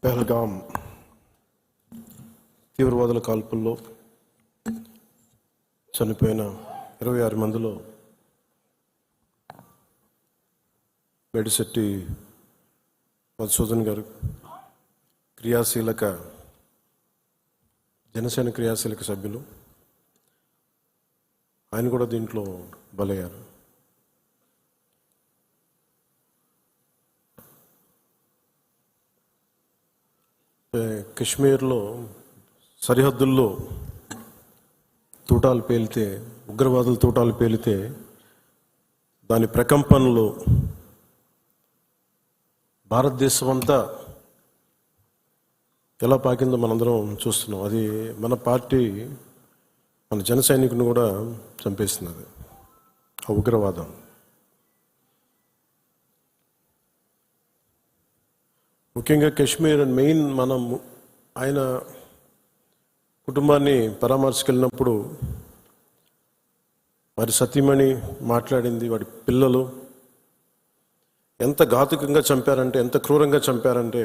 పెహల్గాం తీవ్రవాదుల కాల్పుల్లో చనిపోయిన 26 మందిలో మేడిశెట్టి మధుసూదన్ గారు జనసేన క్రియాశీలక సభ్యులు, ఆయన కూడా దీంట్లో బలయ్యారు. కశ్మీర్లో సరిహద్దుల్లో తూటాలు పేలితే, ఉగ్రవాదుల తూటాలు పేలితే దాని ప్రకంపనలు భారతదేశం అంతా ఎలా పాకిందో మనందరం చూస్తున్నాం. అది మన పార్టీ, మన జన సైనికుని కూడా చంపేస్తున్నది ఆ ఉగ్రవాదం. ముఖ్యంగా కశ్మీర్ మెయిన్, మనం ఆయన కుటుంబాన్ని పరామర్శకెళ్ళినప్పుడు వారి సతీమణి మాట్లాడింది, వాడి పిల్లలు ఎంత ఘాతుకంగా చంపారంటే, ఎంత క్రూరంగా చంపారంటే,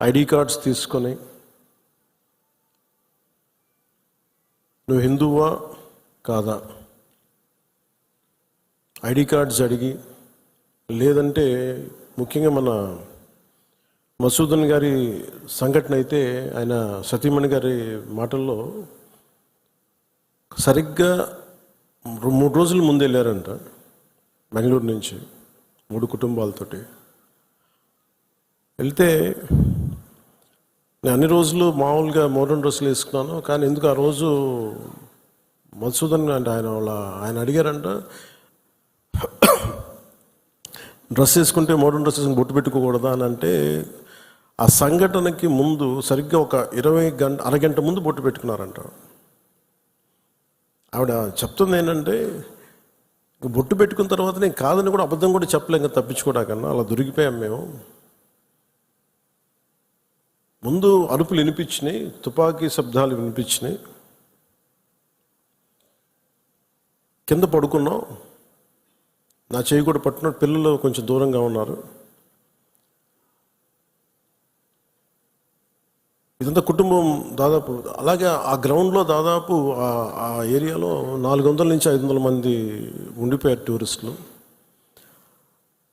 ఐడి కార్డ్స్ తీసుకొని నువ్వు హిందువా కాదా ఐడి కార్డ్స్ అడిగి, లేదంటే ముఖ్యంగా మన మధుసూదన్ గారి సంఘటన అయితే ఆయన సతీమణి గారి మాటల్లో సరిగ్గా 3 రోజుల ముందు వెళ్ళారంట బెంగళూరు నుంచి 3 కుటుంబాలతోటి. వెళ్తే నేను అన్ని రోజులు మామూలుగా మోడర్న్ డ్రెస్సులు వేసుకున్నాను, కానీ ఎందుకు ఆ రోజు మధుసూదన్ అంటే ఆయన అడిగారంట, డ్రెస్ వేసుకుంటే మోడర్న్ డ్రెస్ వేసుకుని బొట్టు పెట్టుకోకూడదా అని. అంటే ఆ సంఘటనకి ముందు సరిగ్గా ఒక అరగంట ముందు బొట్టు పెట్టుకున్నారంట. ఆవిడ చెప్తుంది ఏంటంటే, బొట్టు పెట్టుకున్న తర్వాత నేను కాదని కూడా అబద్ధం కూడా చెప్పలేం కదా, తప్పించుకోవడాకన్నా అలా దొరికిపోయాం మేము. ముందు అరుపులు వినిపించినాయి, తుపాకీ శబ్దాలు వినిపించినాయి, కింద పడుకున్నాం, నా చేయి కూడా పట్టుకున్నాడు, పిల్లలు కొంచెం దూరంగా ఉన్నారు. ఇదంతా కుటుంబం దాదాపు అలాగే ఆ గ్రౌండ్లో దాదాపు ఆ ఏరియాలో 400 నుంచి 500 మంది ఉండిపోయారు టూరిస్టులు.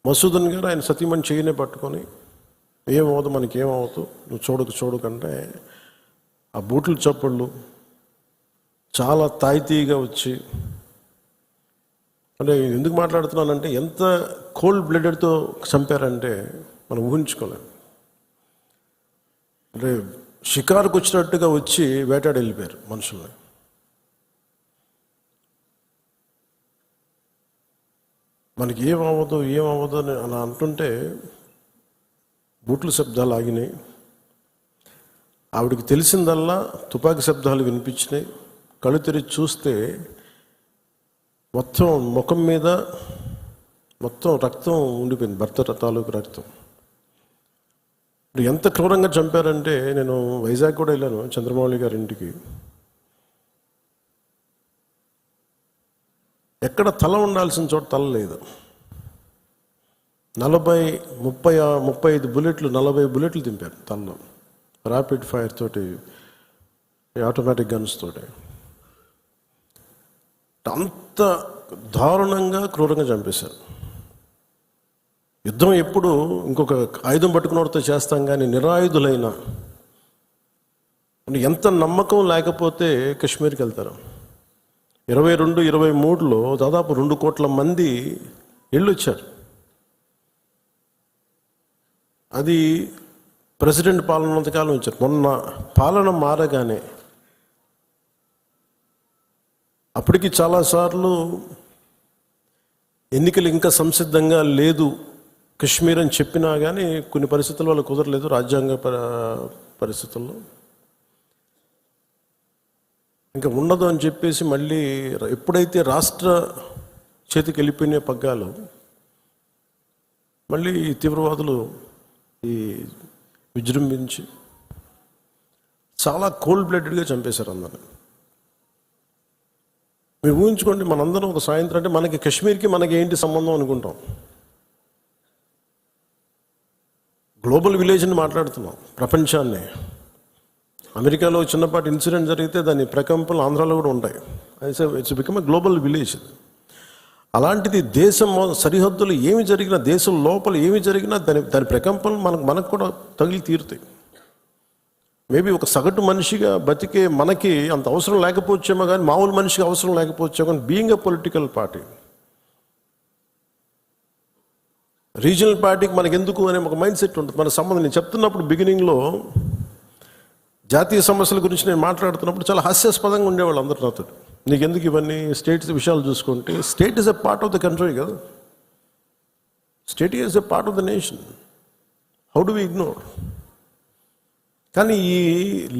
మధుసూదన్ గారు ఆయన సతీమణి చేయనే పట్టుకొని, ఏమవుతుంది మనకేమవుతూ, నువ్వు చూడకంటే ఆ బూట్లు చప్పుళ్ళు చాలా తాయితీగా వచ్చి, అంటే ఎందుకు మాట్లాడుతున్నానంటే ఎంత కోల్డ్ బ్లడెడ్తో చంపారంటే మనం ఊహించుకోలేం. అంటే షికారుకు వచ్చినట్టుగా వచ్చి వేటాడి వెళ్ళిపోయారు మనుషుల్ని. మనకి ఏమవ్వదు అని అలా అంటుంటే బూట్ల శబ్దాలు ఆగినాయి. ఆవిడికి తెలిసిందల్లా తుపాకీ శబ్దాలు వినిపించినాయి. కళ్ళు తెరిచి చూస్తే మొత్తం ముఖం మీద మొత్తం రక్తం ఉండిపోయింది, భర్త తాలూకు రక్తం. ఎంత క్రూరంగా చంపారంటే, నేను వైజాగ్ కూడా వెళ్ళాను చంద్రమౌళి గారి ఇంటికి. ఎక్కడ తల ఉండాల్సిన చోట తల లేదు. 35 బుల్లెట్లు 40 బుల్లెట్లు దింపారు తలలో, ర్యాపిడ్ ఫైర్ తోటి, ఆటోమేటిక్ గన్స్ తోటి. అంత దారుణంగా క్రూరంగా చంపేశారు. యుద్ధం ఎప్పుడు ఇంకొక ఆయుధం పట్టుకున్నవాడితో చేస్తాం, కానీ నిరాయుధులైన ఎంత నమ్మకం లేకపోతే కశ్మీర్కి వెళ్తారు. 22-23లో దాదాపు 2 కోట్ల మంది వెళ్ళొచ్చారు. అది ప్రెసిడెంట్ పాలన ఉన్నంతకాలం వచ్చారు. మొన్న పాలన మారగానే అప్పటికి చాలాసార్లు ఎన్నికలు ఇంకా సంసిద్ధంగా లేదు కశ్మీర్ అని చెప్పినా కానీ కొన్ని పరిస్థితుల వల్ల కుదరలేదు, రాజ్యాంగ పరిస్థితుల్లో ఇంకా ఉండదు అని చెప్పేసి మళ్ళీ ఎప్పుడైతే రాష్ట్ర చేతికి వెళ్ళిపోయిన పగ్గాలు, మళ్ళీ తీవ్రవాదులు విజృంభించి చాలా కోల్డ్ బ్లడెడ్గా చంపేశారు అందరూ. మీరు ఊహించుకోండి, మనందరం ఒక సాయంత్రం అంటే మనకి కశ్మీర్కి మనకి ఏంటి సంబంధం అనుకుంటాం. గ్లోబల్ విలేజ్ని మాట్లాడుతున్నాం, ప్రపంచాన్ని. అమెరికాలో చిన్నపాటి ఇన్సిడెంట్ జరిగితే దాని ప్రకంపనలు ఆంధ్రాలో కూడా ఉంటాయి. It's become a global village. అలాంటిది దేశం సరిహద్దులు ఏమి జరిగినా, దేశం లోపల ఏమి జరిగినా దాని ప్రకంపనలు మనకు కూడా తగిలి తీరుతాయి. మేబీ ఒక సగటు మనిషిగా బతికే మనకి అంత అవసరం లేకపోవచ్చేమో, కానీ మామూలు మనిషికి అవసరం లేకపోవచ్చేమో, కానీ being a political party, regional పార్టీకి మనకు ఎందుకు అనే ఒక మైండ్ సెట్ ఉంటుంది. మన సంబంధం నేను చెప్తున్నప్పుడు బిగినింగ్లో జాతీయ సమస్యల గురించి నేను మాట్లాడుతున్నప్పుడు చాలా హాస్యాస్పదంగా ఉండేవాళ్ళు అందరూ నాతో. నీకెందుకు ఇవన్నీ స్టేట్స్ విషయాలు చూసుకుంటే, state is a part of the country కదా, state is a part of the nation. How do we ignore? కానీ ఈ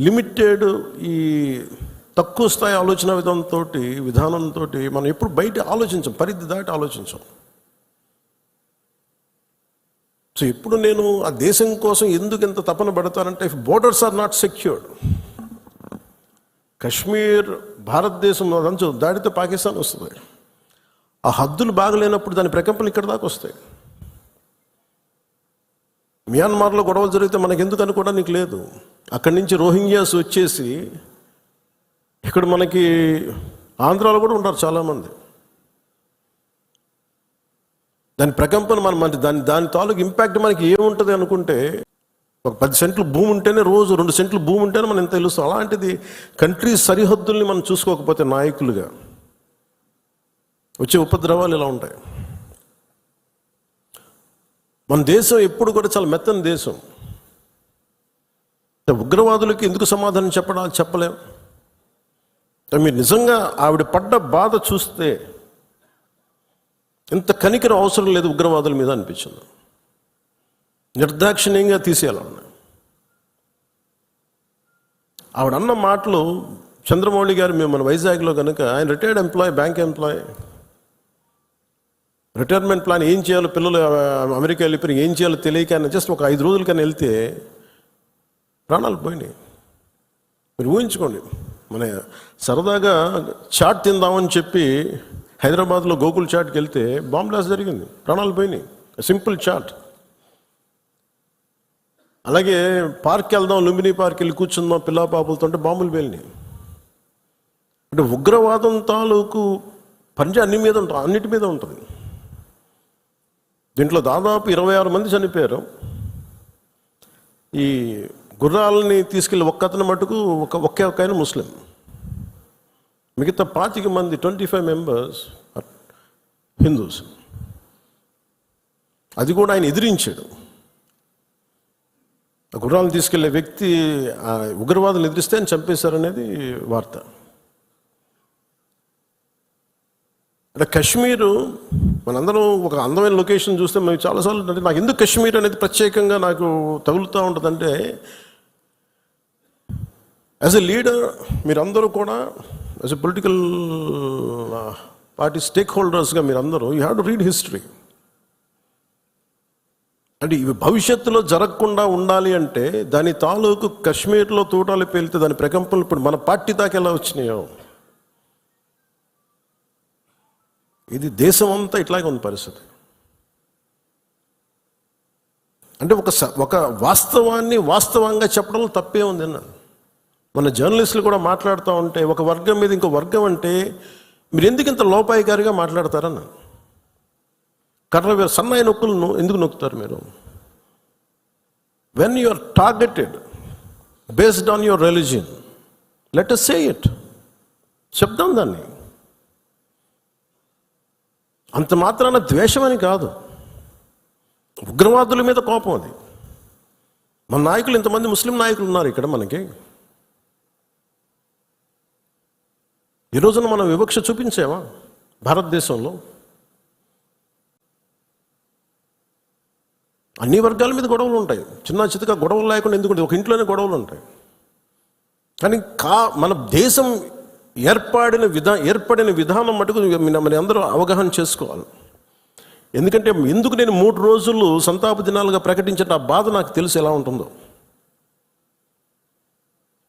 లిమిటెడ్, ఈ తక్కువ స్థాయి ఆలోచన విధానంతో మనం ఎప్పుడు బయట ఆలోచించాం, పరిధి దాటి ఆలోచించాం. సో ఇప్పుడు నేను ఆ దేశం కోసం ఎందుకు ఇంత తపన పడతానంటే, if borders are not secured, Kashmir భారతదేశం అంచు దాడితే పాకిస్తాన్ వస్తుంది. ఆ హద్దులు బాగలేనప్పుడు దాని ప్రకంపనలు ఇక్కడ దాకా వస్తాయి. మియాన్మార్లో గొడవలు జరిగితే మనకు ఎందుకు అనుకోవడానికి లేదు. అక్కడి నుంచి రోహింగ్యాస్ వచ్చేసి ఇక్కడ మనకి ఆంధ్రాలో కూడా ఉంటారు చాలామంది. దాని ప్రకంపన దాని తాలూకు ఇంపాక్ట్ మనకి ఏముంటుంది అనుకుంటే, ఒక 10 సెంట్లు భూమి ఉంటేనే, రోజు 2 సెంట్లు భూమి ఉంటేనే మనం ఎంత తెలుస్తాం. అలాంటిది కంట్రీ సరిహద్దుల్ని మనం చూసుకోకపోతే నాయకులుగా వచ్చే ఉపద్రవాలు ఇలా ఉంటాయి. మన దేశం ఎప్పుడు కూడా చాలా మెత్తని దేశం. ఉగ్రవాదులకి ఎందుకు సమాధానం చెప్పలేం. మీరు నిజంగా ఆవిడ పడ్డ బాధ చూస్తే ఇంత కనికరం అవసరం లేదు ఉగ్రవాదుల మీద అనిపించింది. నిర్దాక్షిణ్యంగా తీసేయాలన్న ఆవిడ అన్న మాటలు. చంద్రమౌళి గారు మేము మన వైజాగ్లో కనుక, ఆయన retired employee, bank employee, retirement plan ఏం చేయాలో, పిల్లలు అమెరికా వెళ్ళిపోయి ఏం చేయాలో తెలియక ఆయన జస్ట్ ఒక 5 రోజుల కన్నా వెళ్తే ప్రాణాలు పోయినాయి. మీరు ఊహించుకోండి, మన సరదాగా చాట్ తిందామని చెప్పి హైదరాబాద్లో గోకుల్ చాట్కి వెళ్తే బాంబ్ బ్లాస్ట్ జరిగింది, ప్రాణాలు పోయినాయి. Simple chat. అలాగే పార్క్ వెళ్దాం, లుంబిని పార్క్ వెళ్ళి కూర్చుందాం పిల్లా పాపులతో అంటే బాంబులు పేలినాయి. అంటే ఉగ్రవాదం తాలూకు పంజా అన్నిటి మీద ఉంటుంది. దీంట్లో దాదాపు 26 మంది చనిపోయారు. ఈ గుర్రాలని తీసుకెళ్ళి ఒక్కతను మటుకు ఒకే ఆయన ముస్లిం, మిగతా 25 మంది 25 మెంబర్స్ హిందూస్. అది కూడా ఆయన ఎదిరించాడు. ఆ గుర్రాలను తీసుకెళ్లే వ్యక్తి ఉగ్రవాదులు ఎదిరిస్తే ఆయన చంపేశారనేది వార్త. అంటే కశ్మీరు మనందరం ఒక అందమైన లొకేషన్ చూస్తే మేము చాలాసార్లు, అంటే నాకు ఎందుకు కశ్మీర్ అనేది ప్రత్యేకంగా నాకు తగులుతూ ఉంటుందంటే, యాజ్ ఎ లీడర్ మీరందరూ కూడా, as a political party stake హోల్డర్స్గా మీరందరూ you have to read history. అంటే ఇవి భవిష్యత్తులో జరగకుండా ఉండాలి అంటే దాని తాలూకు కశ్మీర్లో తూటాలు పేలితే దాని ప్రకంపనలు ఇప్పుడు మన పార్టీ దాకా ఎలా వచ్చినాయో, ఇది దేశం అంతా ఇట్లాగే ఉంది పరిస్థితి. అంటే ఒక వాస్తవాన్ని వాస్తవంగా చెప్పడంలో తప్పే ఉంది అన్నాను. మన జర్నలిస్టులు కూడా మాట్లాడుతూ ఉంటే ఒక వర్గం మీద ఇంకో వర్గం అంటే మీరు ఎందుకు ఇంత లోపాయికారిగా మాట్లాడతారన్న, సన్నాయి నొక్కులను ఎందుకు నొక్కుతారు మీరు? When you are targeted based on your religion, let us say it, చెప్దాం దాన్ని. అంత మాత్రాన ద్వేషమని కాదు, ఉగ్రవాదుల మీద కోపం అది. మన నాయకులు, ఇంతమంది ముస్లిం నాయకులు ఉన్నారు ఇక్కడ మనకి. ఈ రోజున మనం వివక్ష చూపించామా భారతదేశంలో? అన్ని వర్గాల మీద గొడవలు ఉంటాయి, చిన్న చితక గొడవలు లేకుండా ఎందుకంటే ఒక ఇంట్లోనే గొడవలు ఉంటాయి. కానీ మన దేశం ఏర్పడిన విధానం మటుకు మరి అందరూ అవగాహన చేసుకోవాలి. ఎందుకంటే ఎందుకు నేను 3 రోజులు సంతాప దినాలుగా ప్రకటించిన ఆ బాధ నాకు తెలుసు ఎలా ఉంటుందో.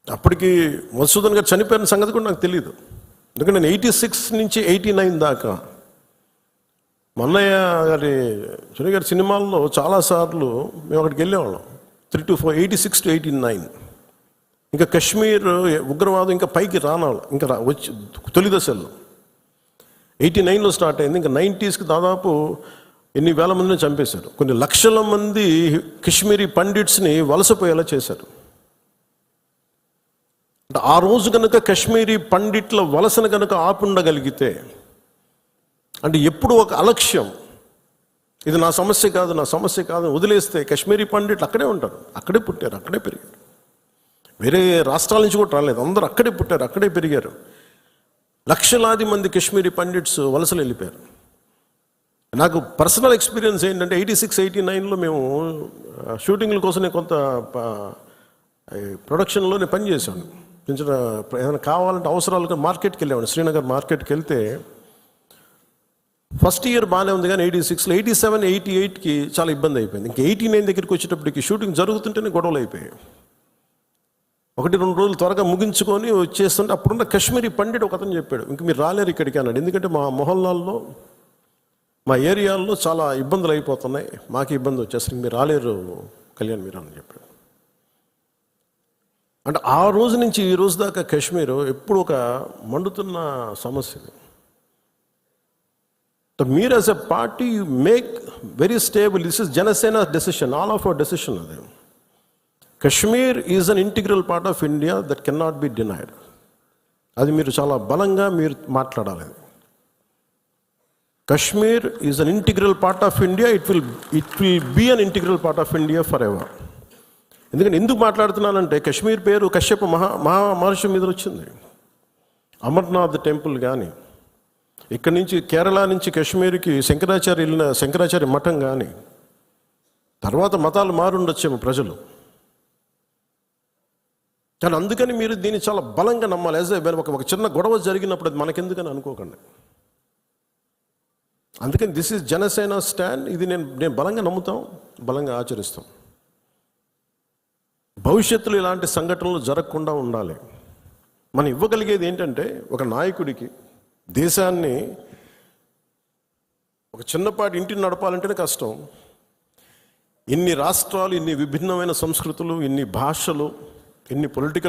అప్పటికి మధుసూదన్ గారు చనిపోయిన సంగతి కూడా నాకు తెలియదు. ఎందుకంటే నేను 86 నుంచి 89 దాకా మన్నయ్య గారి సినిమాల్లో చాలాసార్లు మేము అక్కడికి వెళ్ళేవాళ్ళం. 86 to 89. ఇంకా కశ్మీర్ ఉగ్రవాదం ఇంకా పైకి రానాలి, ఇంకా వచ్చి తొలి దశల్లో 89లో స్టార్ట్ అయింది. ఇంకా 90స్కి దాదాపు ఎన్ని వేల మందిని చంపేశారు. కొన్ని లక్షల మంది కశ్మీరీ పండిట్స్ని వలసపోయేలా చేశారు. అంటే ఆ రోజు కనుక కశ్మీరీ పండిట్ల వలసను కనుక ఆపుండగలిగితే, అంటే ఎప్పుడు ఒక అలక్ష్యం, ఇది నా సమస్య కాదు, నా సమస్య కాదు వదిలేస్తే కశ్మీరీ పండిట్లు అక్కడే ఉంటారు, అక్కడే పుట్టారు, అక్కడే పెరిగారు. వేరే రాష్ట్రాల నుంచి కూడా రాలేదు, అందరూ అక్కడే పుట్టారు, అక్కడే పెరిగారు. లక్షలాది మంది కశ్మీరీ పండిట్స్ వలసలు వెళ్ళిపోయారు. నాకు పర్సనల్ ఎక్స్పీరియన్స్ ఏంటంటే 86, 89లో మేము షూటింగ్ల కోసం నేను కొంత ప్రొడక్షన్లో నేను పనిచేశాను. కొంచెం ఏదైనా కావాలంటే అవసరాలుగా మార్కెట్కి వెళ్ళేవాడిని. శ్రీనగర్ మార్కెట్కి వెళ్తే ఫస్ట్ ఇయర్ బాగానే ఉంది, కానీ 86లో 87, 88కి చాలా ఇబ్బంది అయిపోయింది. ఇంకా 89 దగ్గరికి వచ్చేటప్పటికి షూటింగ్ జరుగుతుంటేనే గొడవలు అయిపోయాయి. 1-2 రోజులు త్వరగా ముగించుకొని వచ్చేస్తుంటే అప్పుడున్న కశ్మీరీ పండిట్ ఒక అతను చెప్పాడు, ఇంక మీరు రాలేరు ఇక్కడికి అన్నాడు. ఎందుకంటే మా మొహల్లాల్లో, మా ఏరియాల్లో చాలా ఇబ్బందులు అయిపోతున్నాయి, మాకు ఇబ్బంది వచ్చేసరికి మీరు రాలేరు కళ్యాణ్ మీరు అని చెప్పాడు. అంటే ఆ రోజు నుంచి ఈ రోజు దాకా కశ్మీర్ ఎప్పుడు ఒక మండుతున్న సమస్య. మీరు as a party you make very stable. This is Janasena decision, all of our decision. అది Kashmir is an integral part of India that can not be denied. అది మీరు చాలా బలంగా మీరు మాట్లాడాలి. Kashmir is an integral part of India, it will be an integral part of India forever. ఎందుకంటే ఎందుకు మాట్లాడుతున్నానంటే కశ్మీర్ పేరు కశ్యప మహర్షి మీద వచ్చింది. అమర్నాథ్ టెంపుల్ కానీ, ఇక్కడి నుంచి కేరళ నుంచి కశ్మీర్కి శంకరాచార్య వెళ్ళిన శంకరాచార్య మఠం కానీ, తర్వాత మతాలు మారుండొచ్చేమో ప్రజలు, కానీ అందుకని మీరు దీన్ని చాలా బలంగా నమ్మాలి. ఒక చిన్న గొడవ జరిగినప్పుడు అది మనకెందుకని అనుకోకండి. అందుకని దిస్ ఈజ్ జనసేన స్టాండ్. ఇది నేను బలంగా నమ్ముతాం, బలంగా ఆచరిస్తాం. భవిష్యత్తులో ఇలాంటి సంఘటనలు జరగకుండా ఉండాలి. మనం ఇవ్వగలిగేది ఏంటంటే ఒక నాయకుడికి దేశాన్ని, ఒక చిన్నపాటి ఇంటిని నడపాలంటేనే కష్టం. ఇన్ని రాష్ట్రాలు, ఇన్ని విభిన్నమైన సంస్కృతులు, ఇన్ని భాషలు, ఇన్ని పొలిటికల్